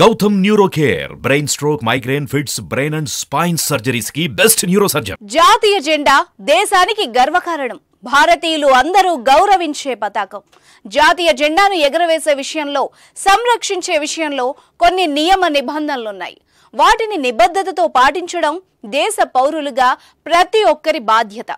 Gautam Neurocare, brain stroke, migraine, fits, brain and spine surgeries की best neurosurgeon. జాతీయ జెండా దేశానికి గర్వకారణం. భారతీయులు అందరూ గౌరవించే పతాకం. జాతీయ జెండాను ఎగరవేసే విషయంలో, సంరక్షించే విషయంలో కొన్ని నియమ నిబంధనలున్నాయి. వాటిని నిబద్ధతతో పాటించడం దేశ పౌరులుగా ప్రతి ఒక్కరి బాధ్యత.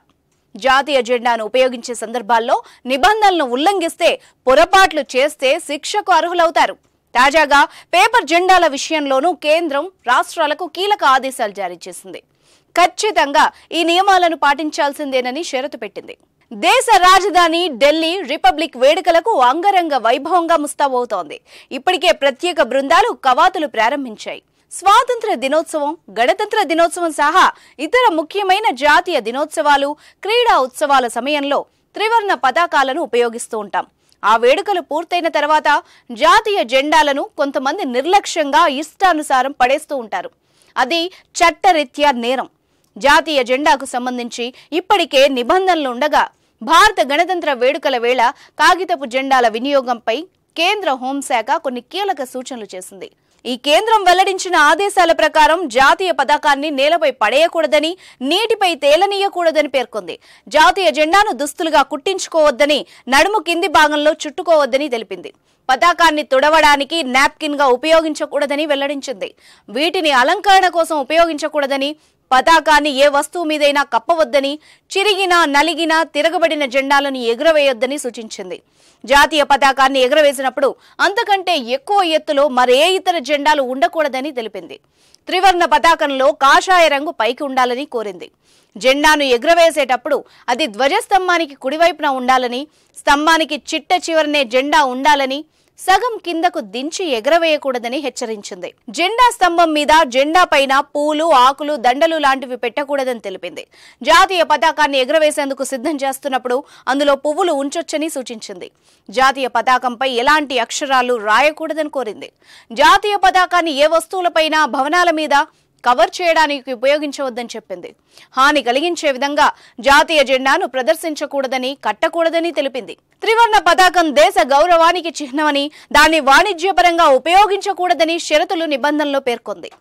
జాతీయ జెండాను ఉపయోగించే సందర్భాల్లో నిబంధనలను ఉల్లంఘిస్తే, పొరపాట్లు చేస్తే శిక్షకు అర్హులవుతారు. తాజాగా పేపర్ జెండాల విషయంలోనూ కేంద్రం రాష్ట్రాలకు కీలక ఆదేశాలు జారీ చేసింది. ఖచ్చితంగా ఈ నియమాలను పాటించాల్సిందేనని షరతు పెట్టింది. దేశ రాజధాని ఢిల్లీ రిపబ్లిక్ వేడుకలకు అంగరంగ వైభవంగా ముస్తాబవుతోంది. ఇప్పటికే ప్రత్యేక బృందాలు కవాతులు ప్రారంభించాయి. స్వాతంత్ర దినోత్సవం, గణతంత్ర దినోత్సవం సహా ఇతర ముఖ్యమైన జాతీయ దినోత్సవాలు, క్రీడా ఉత్సవాల సమయంలో త్రివర్ణ పతాకాలను ఉపయోగిస్తూ ఉంటాం. ఆ వేడుకలు పూర్తయిన తర్వాత జాతీయ జెండాలను కొంతమంది నిర్లక్ష్యంగా ఇష్టానుసారం పడేస్తూ ఉంటారు. అది చట్టరీత్యా నేరం. జాతీయ జెండాకు సంబంధించి ఇప్పటికే నిబంధనలు ఉండగా, భారత గణతంత్ర వేడుకల వేళ కాగితపు జెండాల వినియోగంపై కేంద్ర హోంశాఖ కొన్ని కీలక సూచనలు చేసింది. ఈ కేంద్రం వెల్లడించిన ఆదేశాల ప్రకారం జాతీయ పతాకాన్ని నేలపై పడేయకూడదని, నీటిపై తేలనీయకూడదని పేర్కొంది. జాతీయ జెండాను దుస్తులుగా కుట్టించుకోవద్దని, నడుము కింది భాగంలో చుట్టుకోవద్దని తెలిపింది. పతాకాన్ని తుడవడానికి నాప్కిన్ గా ఉపయోగించకూడదని వెల్లడించింది. వీటిని అలంకరణ కోసం ఉపయోగించకూడదని, పతాకాన్ని ఏ వస్తువు మీదైనా కప్పవద్దని, చిరిగినా నలిగినా తిరగబడిన జెండాలను ఎగురవేయొద్దని సూచించింది. జాతీయ పతాకాన్ని ఎగురవేసినప్పుడు అంతకంటే ఎక్కువ ఎత్తులో మరే ఇతర జెండాలు ఉండకూడదని తెలిపింది. త్రివర్ణ పతాకంలో కాషాయ రంగు పైకి ఉండాలని కోరింది. జెండాను ఎగురవేసేటప్పుడు అది ధ్వజస్తంభానికి కుడివైపున ఉండాలని, స్తంభానికి చిట్ట చివరనే జెండా ఉండాలని, సగం కిందకు దించి ఎగరవేయకూడదని హెచ్చరించింది. జెండా స్తంభం మీద, జెండా పైన పూలు, ఆకులు, దండలు లాంటివి పెట్టకూడదని తెలిపింది. జాతీయ పతాకాన్ని ఎగరవేసేందుకు సిద్ధం చేస్తున్నప్పుడు అందులో పువ్వులు ఉంచొచ్చని సూచించింది. జాతీయ పతాకంపై ఎలాంటి అక్షరాలు రాయకూడదని కోరింది. జాతీయ పతాకాన్ని ఏ వస్తువులపైన, భవనాల మీద కవర్ చేయడానికి ఉపయోగించవద్దని చెప్పింది. హాని కలిగించే విధంగా జాతీయ జెండాను ప్రదర్శించకూడదని, కట్టకూడదని తెలిపింది. త్రివర్ణ పతాకం దేశ గౌరవానికి చిహ్నమని, దాన్ని వాణిజ్యపరంగా ఉపయోగించకూడదని షరతులు, నిబంధనలు పేర్కొంది.